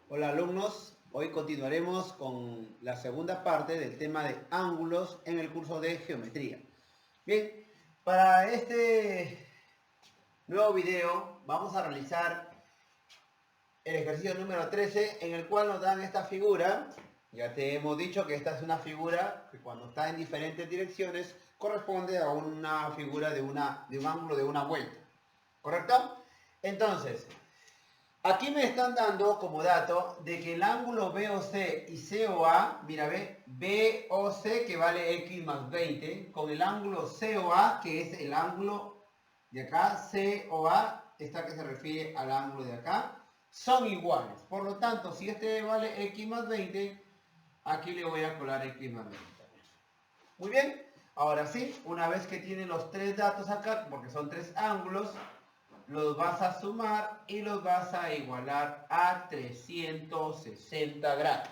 Hola alumnos, hoy continuaremos con la segunda parte del tema de ángulos en el curso de geometría. Bien, para este nuevo video vamos a realizar el ejercicio número 13 en el cual nos dan esta figura. Ya te hemos dicho que esta es una figura que cuando está en diferentes direcciones corresponde a una figura de un ángulo de una vuelta, ¿correcto? Entonces, aquí me están dando como dato de que el ángulo BOC y COA, mira, ve, BOC que vale X más 20, con el ángulo COA, que es el ángulo de acá, COA, esta que se refiere al ángulo de acá, son iguales. Por lo tanto, si este vale X más 20, aquí le voy a colar X más 20. Muy bien, ahora sí, una vez que tiene los tres datos acá, porque son tres ángulos, los vas a sumar y los vas a igualar a 360 grados.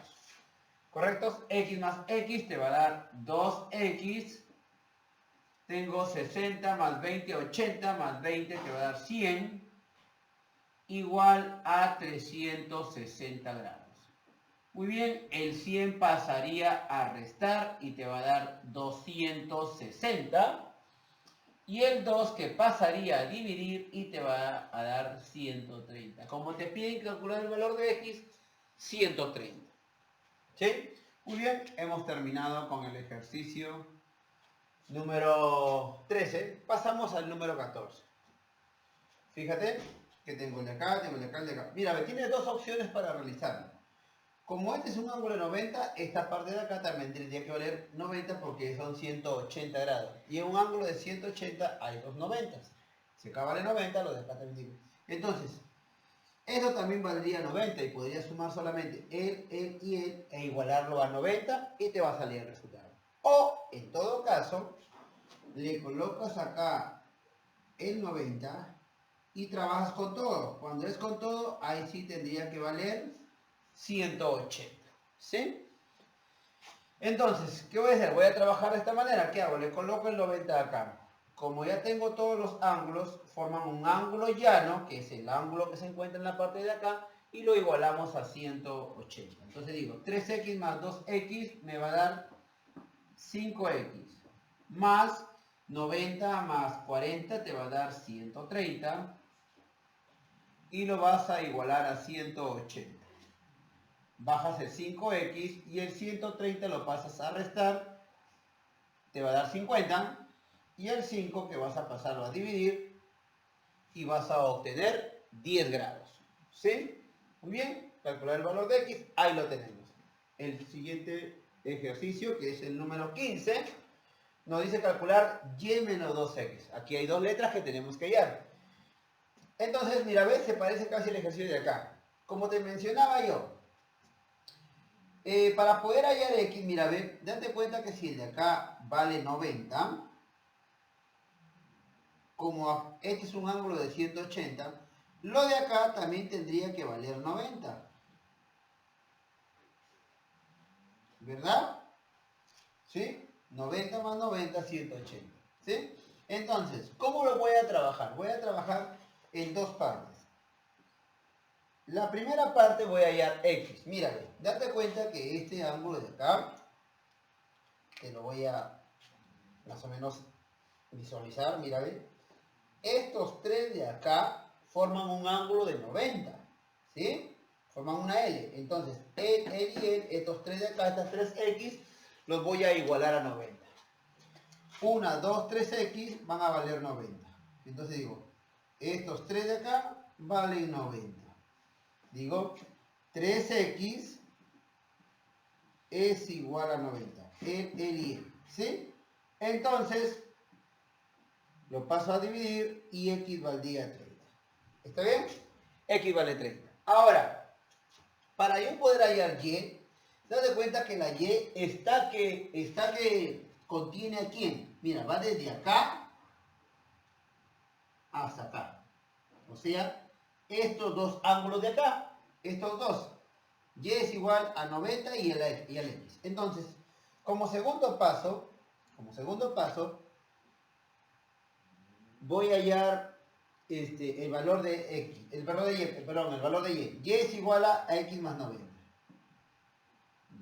¿Correctos? X más X te va a dar 2X. Tengo 60 más 20, 80 más 20 te va a dar 100. Igual a 360 grados. Muy bien, el 100 pasaría a restar y te va a dar 260. Y el 2 que pasaría a dividir y te va a dar 130. Como te piden calcular el valor de X, 130. ¿Sí? Muy bien, hemos terminado con el ejercicio número 13. Pasamos al número 14. Fíjate que tengo el de acá, tengo el de acá, el de acá. Mira, tiene dos opciones para realizarlo. Como este es un ángulo de 90, esta parte de acá también tendría que valer 90 porque son 180 grados. Y en un ángulo de 180 hay dos 90. Si acá vale 90, lo de acá también digo. Entonces, eso también valdría 90 y podría sumar solamente él y él e igualarlo a 90 y te va a salir el resultado. O, en todo caso, le colocas acá el 90 y trabajas con todo. Cuando es con todo, ahí sí tendría que valer 180. ¿Sí? Entonces, ¿qué voy a hacer? Voy a trabajar de esta manera. ¿Qué hago? Le coloco el 90 acá. Como ya tengo todos los ángulos, forman un ángulo llano, que es el ángulo que se encuentra en la parte de acá, y lo igualamos a 180. Entonces digo, 3x más 2x me va a dar 5x, más 90 más 40 te va a dar 130, y lo vas a igualar a 180. Bajas el 5x y el 130 lo pasas a restar, te va a dar 50, y el 5 que vas a pasarlo a dividir y vas a obtener 10 grados. ¿Sí? Muy bien, calcular el valor de X, ahí lo tenemos. El siguiente ejercicio, que es el número 15, nos dice calcular Y menos 2X. Aquí hay dos letras que tenemos que hallar. Entonces, mira, ves, se parece casi al ejercicio de acá. Como te mencionaba yo, para poder hallar X, mira, ve, date cuenta que si el de acá vale 90, como este es un ángulo de 180, lo de acá también tendría que valer 90. ¿Verdad? ¿Sí? 90 más 90, 180. ¿Sí? Entonces, ¿cómo lo voy a trabajar? Voy a trabajar en dos partes. La primera parte voy a hallar X. Mírale, date cuenta que este ángulo de acá, te lo voy a más o menos visualizar, mírale. Estos tres de acá forman un ángulo de 90. ¿Sí? Forman una L. Entonces, él y él, estos tres de acá, estas tres X, los voy a igualar a 90. 1, 2, 3X van a valer 90. Entonces digo, estos tres de acá valen 90. Digo, 3X es igual a 90. El y el. ¿Sí? Entonces, lo paso a dividir y X valdría 30. ¿Está bien? X vale 30. Ahora, para yo poder hallar Y, date cuenta que la Y está que contiene a quién. Mira, va desde acá hasta acá. O sea, estos dos ángulos de acá, estos dos. Y es igual a 90 y al X. Entonces, como segundo paso, voy a hallar el valor de X, el valor de Y, perdón, el valor de Y. Y es igual a X más 90.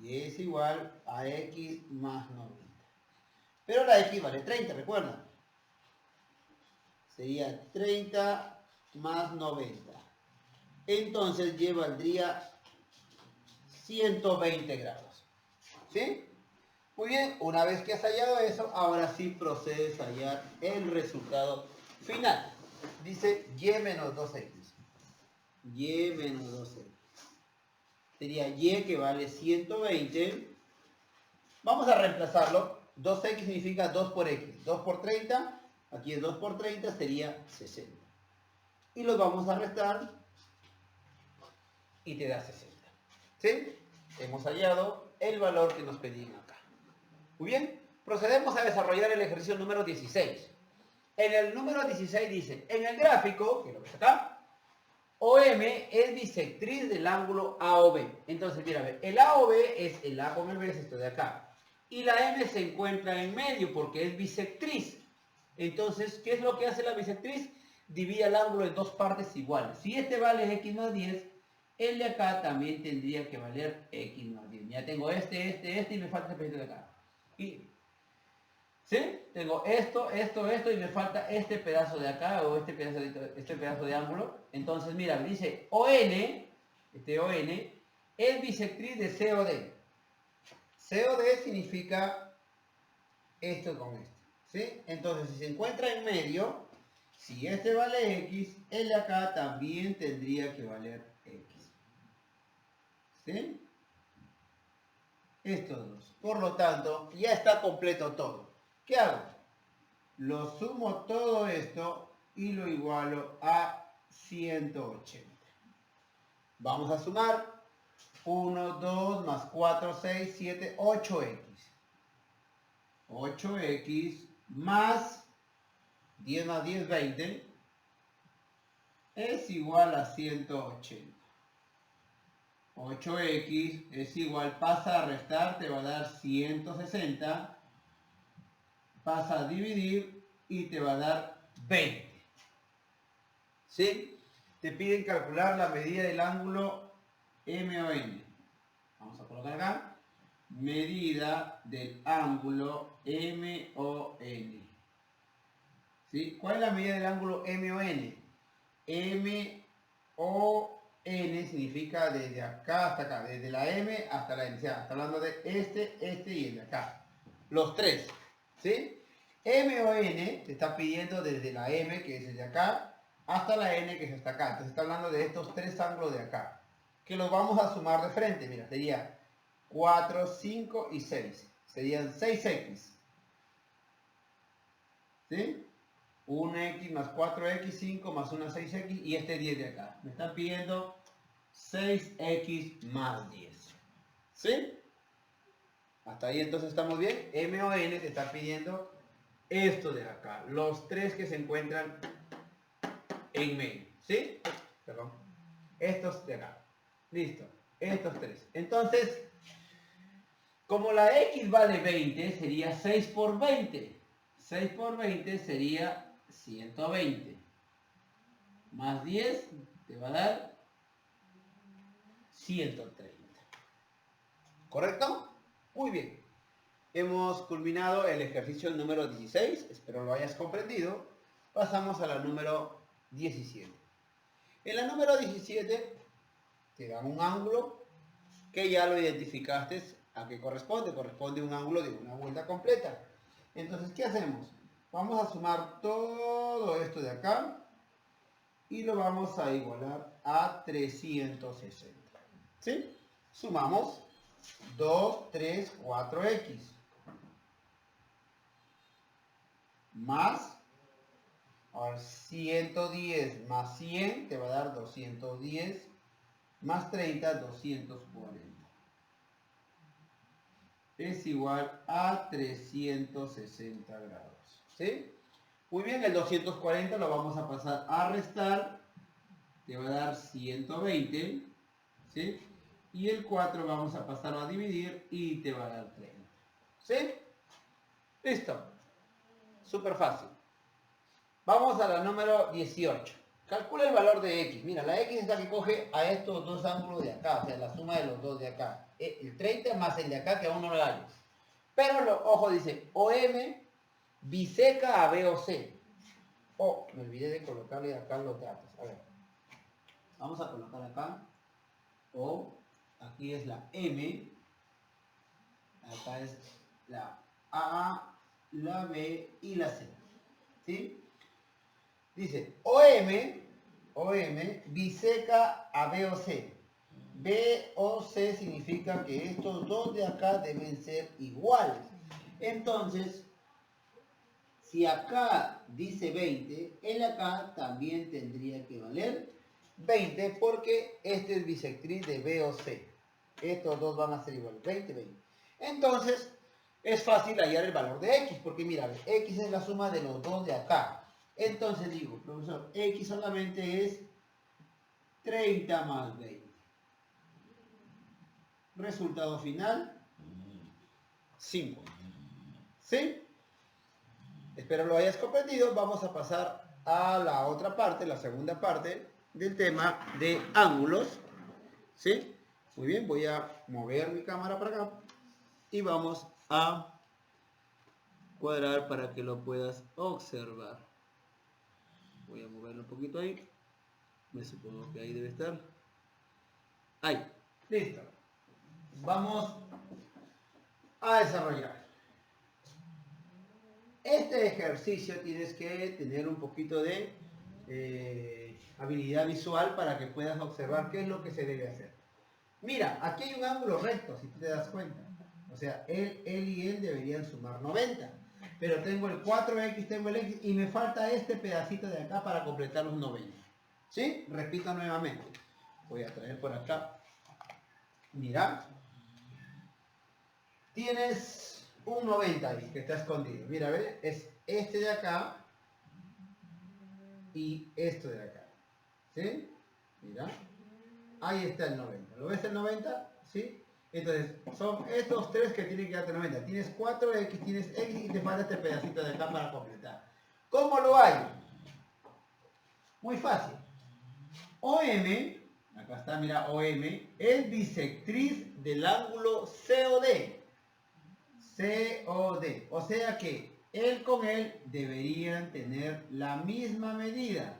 Y es igual a X más 90. Pero la X vale 30, recuerda. Sería 30 más 90. Entonces Y valdría 120 grados. ¿Sí? Muy bien, una vez que has hallado eso, ahora sí procedes a hallar el resultado final. Dice Y menos 2X. Y menos 2X. Sería Y que vale 120. Vamos a reemplazarlo. 2X significa 2 por X. 2 por 30. Aquí es 2 por 30, sería 60. Y los vamos a restar y te da 60. ¿Sí? Hemos hallado el valor que nos pedían acá. Muy bien, procedemos a desarrollar el ejercicio número 16. En el número 16 dice, en el gráfico, que lo ves acá, OM es bisectriz del ángulo AOB. Entonces, mira, el AOB es el A con el B, es esto de acá. Y la M se encuentra en medio porque es bisectriz. Entonces, ¿qué es lo que hace la bisectriz? Divide el ángulo en dos partes iguales. Si este vale X más 10, el de acá también tendría que valer X más 10. Ya tengo este y me falta este pedacito de acá. ¿Sí? Tengo esto y me falta este pedazo de acá o este pedazo de ángulo. Entonces, mira, dice ON, este ON, es bisectriz de COD. COD significa esto con esto. ¿Sí? Entonces, si se encuentra en medio, si este vale X, el de acá también tendría que valer X. ¿Sí? Estos dos. Por lo tanto, ya está completo todo. ¿Qué hago? Lo sumo todo esto y lo igualo a 180. Vamos a sumar 1, 2, más 4, 6, 7, 8x. 8x más 10 más 10, 20. Es igual a 180. 8x es igual, pasa a restar, te va a dar 160. Pasa a dividir y te va a dar 20. ¿Sí? Te piden calcular la medida del ángulo MON. Vamos a colocar acá. Medida del ángulo MON. ¿Sí? ¿Cuál es la medida del ángulo MON? MON significa desde acá hasta acá, desde la M hasta la N. O sea, está hablando de este y el de acá. Los tres. ¿Sí? MON te está pidiendo desde la M, que es desde acá, hasta la N, que es hasta acá. Entonces está hablando de estos tres ángulos de acá, que los vamos a sumar de frente. Mira, sería 4, 5 y 6. Serían 6x. ¿Sí? 1x más 4x, 5 más 1, 6x y este 10 de acá. Me están pidiendo 6x más 10. ¿Sí? Hasta ahí entonces estamos bien. MON te está pidiendo esto de acá. Los tres que se encuentran en medio. ¿Sí? Perdón. Estos de acá. Listo. Estos tres. Entonces, como la X vale 20, sería 6 por 20. 6 por 20 sería 120. Más 10 te va a dar 130. ¿Correcto? Muy bien. Hemos culminado el ejercicio número 16. Espero lo hayas comprendido. Pasamos a la número 17. En la número 17 te dan un ángulo que ya lo identificaste a qué corresponde. Corresponde a un ángulo de una vuelta completa. Entonces, ¿qué hacemos? Vamos a sumar todo esto de acá y lo vamos a igualar a 360. ¿Sí? Sumamos 2, 3, 4x. Más, ahora 110 más 100 te va a dar 210. Más 30, 240. Es igual a 360 grados. ¿Sí? Muy bien, el 240 lo vamos a pasar a restar. Te va a dar 120. ¿Sí? Y el 4 vamos a pasar a dividir y te va a dar 30. ¿Sí? Listo. Súper fácil. Vamos a la número 18. Calcula el valor de x. Mira, la x es la que coge a estos dos ángulos de acá, o sea, la suma de los dos de acá. El 30 más el de acá, que aún no lo hay. Pero, ojo, dice, OM biseca a BOC. Oh, me olvidé de colocarle acá los datos. A ver, vamos a colocar acá. O, aquí es la M. Acá es la A, la B y la C. ¿Sí? Dice, OM biseca a BOC. BOC significa que estos dos de acá deben ser iguales. Entonces, si acá dice 20, el acá también tendría que valer 20 porque este es bisectriz de BOC. Estos dos van a ser iguales, 20, 20. Entonces, es fácil hallar el valor de x, porque mira, x es la suma de los dos de acá. Entonces digo, profesor, x solamente es 30 más 20. Resultado final, 5. ¿Sí? Espero lo hayas comprendido. Vamos a pasar a la otra parte, la segunda parte del tema de ángulos. ¿Sí? Muy bien, voy a mover mi cámara para acá y vamos a cuadrar para que lo puedas observar. Voy a moverlo un poquito ahí. Me supongo que ahí debe estar. Ahí. Listo. Vamos a desarrollar. Este ejercicio tienes que tener un poquito de habilidad visual para que puedas observar qué es lo que se debe hacer. Mira, aquí hay un ángulo recto, si te das cuenta. O sea, él y él deberían sumar 90. Pero tengo el 4x, tengo el x y me falta este pedacito de acá para completar los 90. ¿Sí? Repito nuevamente. Voy a traer por acá. Mira. Tienes un 90 ahí que está escondido. Mira, ¿ves? Es este de acá y esto de acá. ¿Sí? Mira. Ahí está el 90. ¿Lo ves el 90? ¿Sí? Entonces, son estos tres que tienen que darte 90. Tienes 4x, tienes x y te falta este pedacito de acá para completar. ¿Cómo lo hay? Muy fácil. OM, acá está, mira, OM, es bisectriz del ángulo COD. COD. O sea que él con él deberían tener la misma medida.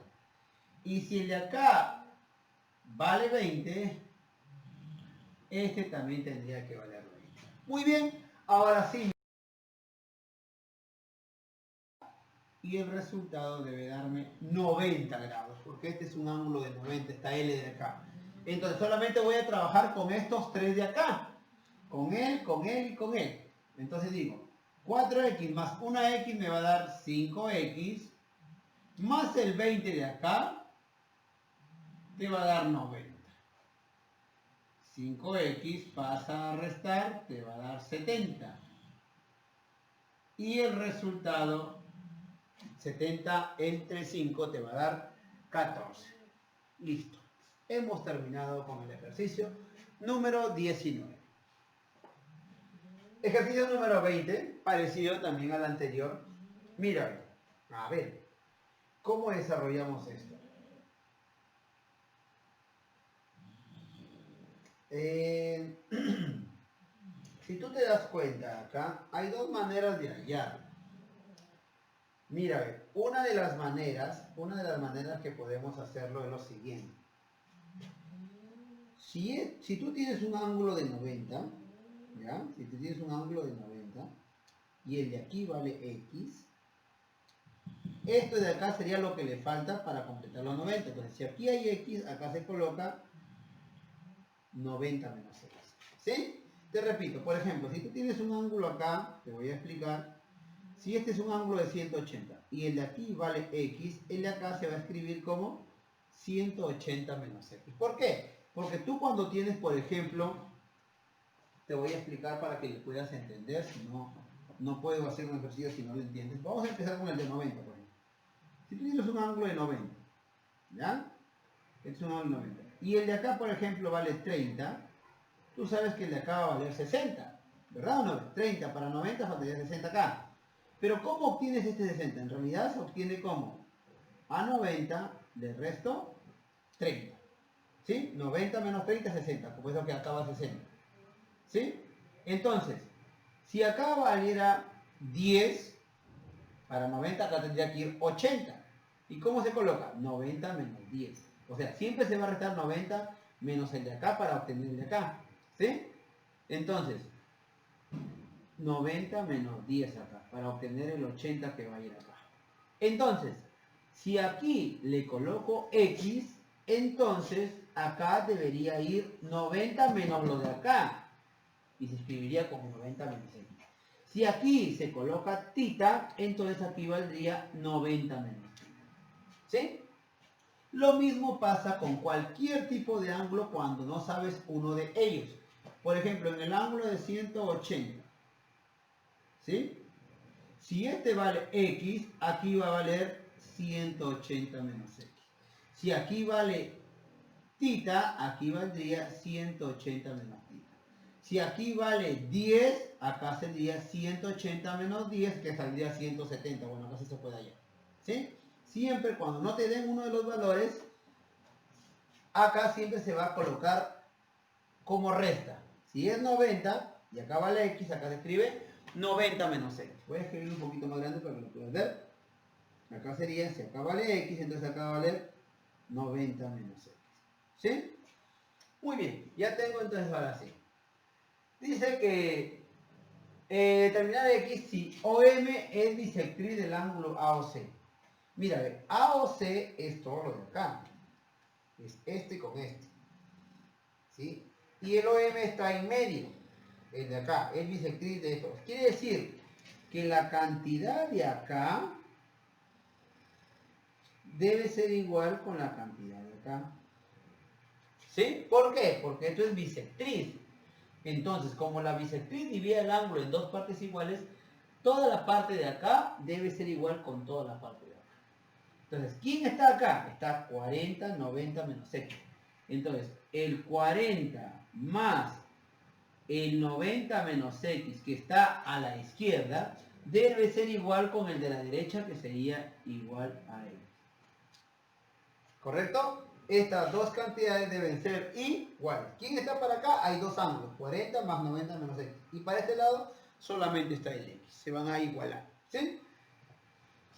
Y si el de acá vale 20, este también tendría que valer 20. Muy bien, ahora sí. Y el resultado debe darme 90 grados, porque este es un ángulo de 90, esta L de acá. Entonces solamente voy a trabajar con estos tres de acá. Con él, con él y con él. Entonces digo, 4x más una x me va a dar 5x, más el 20 de acá, te va a dar 90. 5x pasa a restar, te va a dar 70. Y el resultado, 70 entre 5 te va a dar 14. Listo. Hemos terminado con el ejercicio número 19. Ejercicio número 20, parecido también al anterior. Mira, a ver, ¿cómo desarrollamos esto? Si tú te das cuenta acá, hay dos maneras de hallar. Mira, una de las maneras que podemos hacerlo es lo siguiente. Si tú tienes un ángulo de 90, ¿ya? Si tú tienes un ángulo de 90 y el de aquí vale x, esto de acá sería lo que le falta para completar los 90. Entonces, si aquí hay x, acá se coloca 90 menos x. ¿Sí? Te repito, por ejemplo, si tú tienes un ángulo acá, te voy a explicar, si este es un ángulo de 180 y el de aquí vale x, el de acá se va a escribir como 180 menos x. ¿Por qué? Porque tú cuando tienes, por ejemplo, te voy a explicar para que lo puedas entender, si no, no puedo hacer un ejercicio si no lo entiendes. Vamos a empezar con el de 90, por ejemplo. Si tú tienes un ángulo de 90, ¿ya? Este es un ángulo de 90. Y el de acá, por ejemplo, vale 30, tú sabes que el de acá va a valer 60, ¿verdad o no? 30 para 90 faltaría 60 acá. Pero ¿cómo obtienes este 60? En realidad se obtiene como a 90, le resto 30. ¿Sí? 90 menos 30 es 60, como eso que acá va 60. ¿Sí? Entonces, si acá valiera 10, para 90 acá tendría que ir 80. ¿Y cómo se coloca? 90 menos 10. O sea, siempre se va a restar 90 menos el de acá para obtener el de acá. ¿Sí? Entonces, 90 menos 10 acá, para obtener el 80 que va a ir acá. Entonces, si aquí le coloco X, entonces acá debería ir 90 menos lo de acá. Y se escribiría como 90 menos X. Si aquí se coloca tita, entonces aquí valdría 90 menos tita. ¿Sí? Lo mismo pasa con cualquier tipo de ángulo cuando no sabes uno de ellos. Por ejemplo, en el ángulo de 180. ¿Sí? Si este vale X, aquí va a valer 180 menos X. Si aquí vale tita, aquí valdría 180 menos tita. Si aquí vale 10, acá sería 180 menos 10, que saldría 170. Bueno, acá sí se puede hallar. ¿Sí? Siempre cuando no te den uno de los valores, acá siempre se va a colocar como resta. Si es 90, y acá vale X, acá se escribe 90 menos X. Voy a escribir un poquito más grande para que lo puedas ver. Acá sería, si acá vale X, entonces acá va a valer 90 menos X. ¿Sí? Muy bien, ya tengo entonces ahora sí. Dice que determinar X si OM es bisectriz del ángulo AOC. Mira, a ver, AOC es todo lo de acá. Es este con este. ¿Sí? Y el OM está en medio. El de acá, es bisectriz de estos. Quiere decir que la cantidad de acá debe ser igual con la cantidad de acá. ¿Sí? ¿Por qué? Porque esto es bisectriz. Entonces, como la bisectriz divide el ángulo en dos partes iguales, toda la parte de acá debe ser igual con toda la parte de acá. Entonces, ¿quién está acá? Está 40, 90 menos X. Entonces, el 40 más el 90 menos X que está a la izquierda debe ser igual con el de la derecha, que sería igual a X. ¿Correcto? Estas dos cantidades deben ser iguales. ¿Quién está para acá? Hay dos ángulos, 40 más 90 menos X. Y para este lado solamente está el X. Se van a igualar. ¿Sí?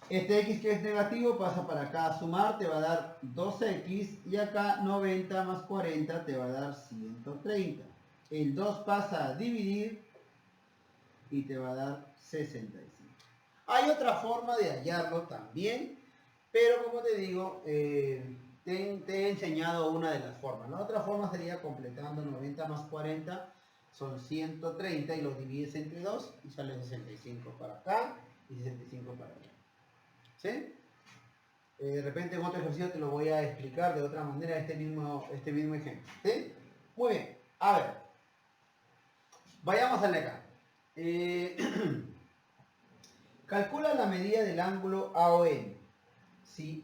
Este X que es negativo pasa para acá a sumar, te va a dar 2X. Y acá 90 más 40 te va a dar 130. El 2 pasa a dividir y te va a dar 65. Hay otra forma de hallarlo también, pero como te digo, te he enseñado una de las formas. La otra forma sería completando 90 más 40, son 130 y los divides entre 2 y sale 65 para acá y 65 para allá. ¿Sí? De repente en otro ejercicio te lo voy a explicar de otra manera este mismo ejemplo. ¿Sí? Muy bien. A ver. Vayamos al de acá. Calcula la medida del ángulo AOM. Si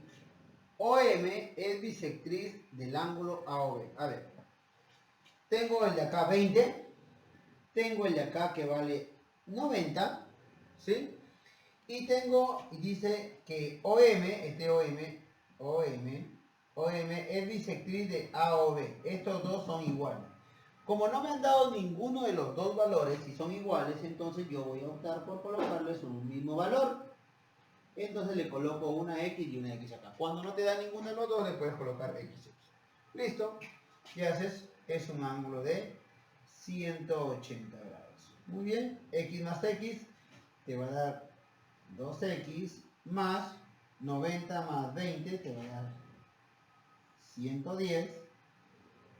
OM es bisectriz del ángulo AOB. A ver. Tengo el de acá 20. Tengo el de acá que vale 90. ¿Sí? Y dice que OM es bisectriz de AOB. Estos dos son iguales. Como no me han dado ninguno de los dos valores, si son iguales, entonces yo voy a optar por colocarles un mismo valor. Entonces le coloco una X y una X acá. Cuando no te da ninguno de los dos, le puedes colocar X. Listo. Y haces, es un ángulo de 180 grados. Muy bien. X más X te va a dar 2X más 90 más 20 te va a dar 110.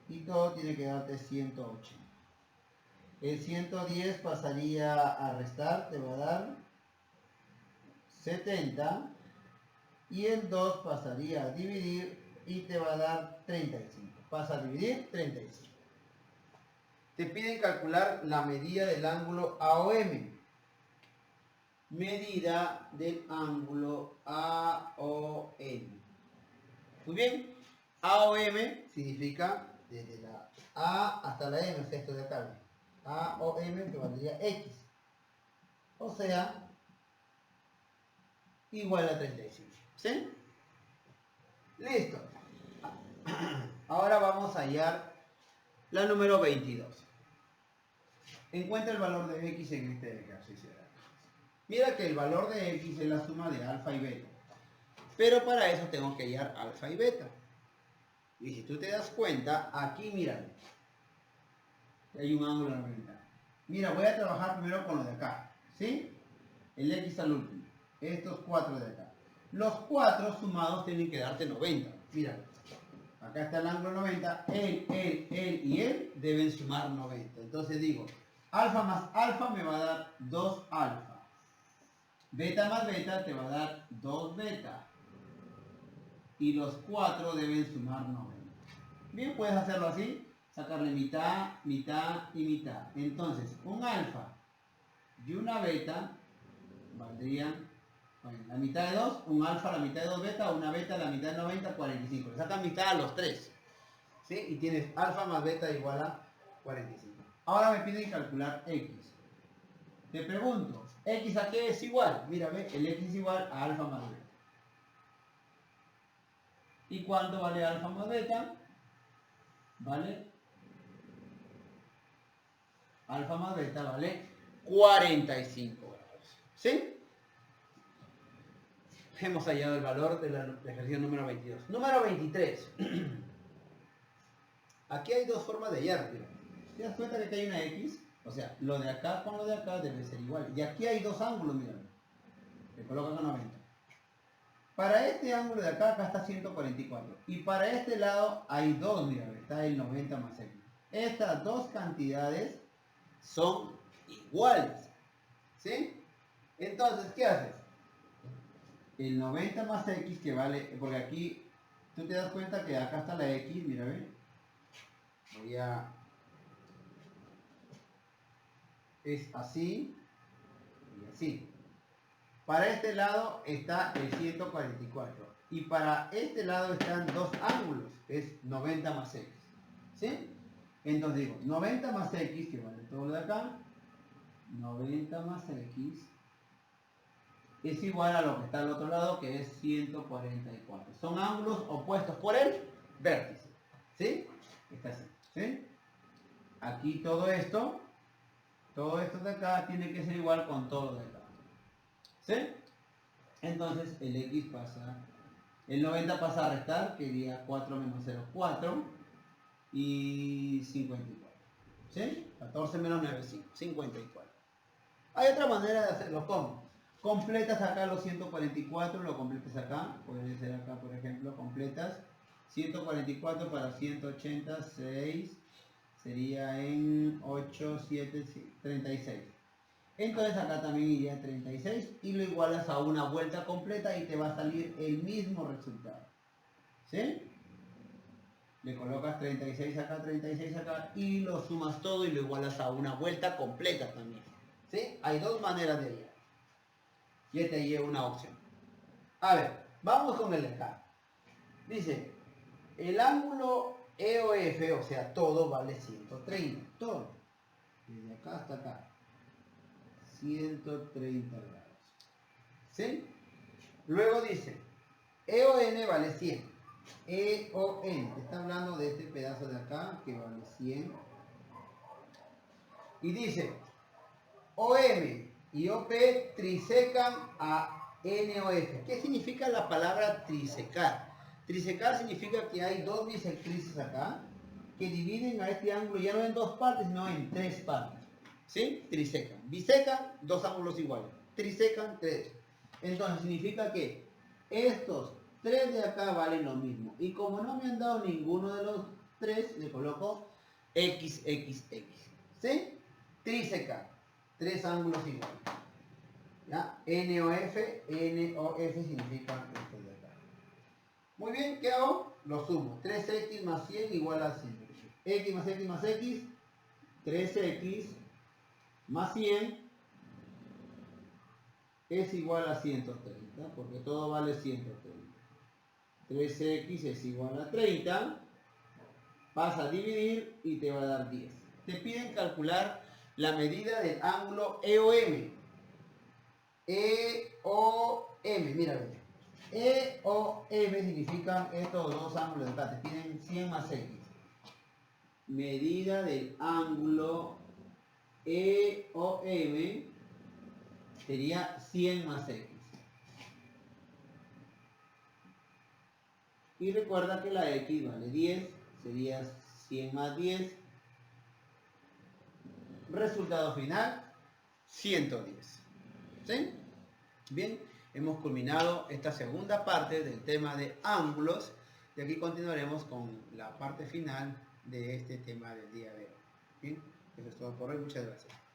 Y todo tiene que darte 180. El 110 pasaría a restar, te va a dar 70. Y el 2 pasaría a dividir y te va a dar 35. Pasa a dividir 35. Te piden calcular la medida del ángulo AOM. Medida del ángulo AOM. Muy bien. AOM significa desde la A hasta la M, o sea, esto de acá. AOM que valdría X. O sea, igual a 35. ¿Sí? Listo. Ahora vamos a hallar la número 22. Encuentra el valor de x en este ejercicio. Mira que el valor de x es la suma de alfa y beta. Pero para eso tengo que hallar alfa y beta. Y si tú te das cuenta, aquí míralo. Hay un ángulo 90. Mira, voy a trabajar primero con lo de acá. ¿Sí? El x al último. Estos 4 de acá. Los 4 sumados tienen que darte 90. Mira. Acá está el ángulo 90. Él y él deben sumar 90. Entonces digo, alfa más alfa me va a dar 2 alfa. Beta más beta te va a dar 2 beta. Y los 4 deben sumar 90. Bien, puedes hacerlo así. Sacarle mitad, mitad y mitad. Entonces, un alfa y una beta valdrían, bueno, la mitad de 2, un alfa, la mitad de 2 beta, una beta, la mitad de 90, 45. Le sacan mitad a los 3. ¿Sí? Y tienes alfa más beta igual a 45. Ahora me piden calcular x. Te pregunto, ¿x a qué es igual? Mira, ve, el x es igual a alfa más beta. ¿Y cuánto vale alfa más beta? Vale, alfa más beta vale 45 grados. ¿Sí? Hemos hallado el valor del ejercicio número 22. Número 23. Aquí hay dos formas de hallar. Mira. ¿Te das cuenta que aquí hay una x? O sea, lo de acá con lo de acá debe ser igual. Y aquí hay dos ángulos, mira. Le colocas a 90. Para este ángulo de acá, acá está 144. Y para este lado hay dos, mira, está el 90 más x. Estas dos cantidades son iguales. ¿Sí? Entonces, ¿qué haces? El 90 más x que vale, porque aquí tú te das cuenta que acá está la x, mira, ve. Voy a... Es así y así. Para este lado está el 144 y para este lado están dos ángulos, es 90 más x. ¿Sí? Entonces digo, 90 más x, que vale todo lo de acá, 90 más x es igual a lo que está al otro lado, que es 144. Son ángulos opuestos por el vértice. ¿Sí? Está así. ¿Sí? Aquí todo esto de acá tiene que ser igual con todo de acá. ¿Sí? Entonces el x pasa, el 90 pasa a restar, que sería 4 menos 0, 4 y 54. ¿Sí? 14 menos 9, 54. Hay otra manera de hacerlo. ¿Cómo? Completas acá los 144, lo completas acá, puede ser acá por ejemplo, completas 144 para 186, sería en 8, 7, 36. Entonces acá también iría 36 y lo igualas a una vuelta completa y te va a salir el mismo resultado. ¿Sí? Le colocas 36 acá y lo sumas todo y lo igualas a una vuelta completa también. ¿Sí? Hay dos maneras de hallar. Ya te llevo una opción. A ver, vamos con el de acá. Dice, el ángulo EOF, o sea, todo vale 130. Todo. Desde acá hasta acá. 130 grados. ¿Sí? Luego dice, EON vale 100. EON, te está hablando de este pedazo de acá que vale 100. Y dice, OM y OP trisecan a NOF. ¿Qué significa la palabra trisecar? Trisecar significa que hay dos bisectrices acá que dividen a este ángulo ya no en dos partes, sino en tres partes. ¿Sí? Trisecan. Bisecan, dos ángulos iguales. Trisecan, tres. Entonces significa que estos tres de acá valen lo mismo. Y como no me han dado ninguno de los tres, le coloco XXX. ¿Sí? Trisecar. Tres ángulos iguales. ¿Ya? NOF significa esto de acá. Muy bien, ¿qué hago? Lo sumo. 3x más 100 igual a 100. X más X más X, 3x más 100 es igual a 130, porque todo vale 130. 3x es igual a 30, vas a dividir y te va a dar 10. Te piden calcular la medida del ángulo EOM. EOM, mira, E o M significan estos dos ángulos de acá. Te piden 100 más X. Medida del ángulo E o M sería 100 más X. Y recuerda que la X vale 10, sería 100 más 10. Resultado final, 110. ¿Sí? Bien, hemos culminado esta segunda parte del tema de ángulos y aquí continuaremos con la parte final de este tema del día de hoy. Bien, eso es todo por hoy. Muchas gracias.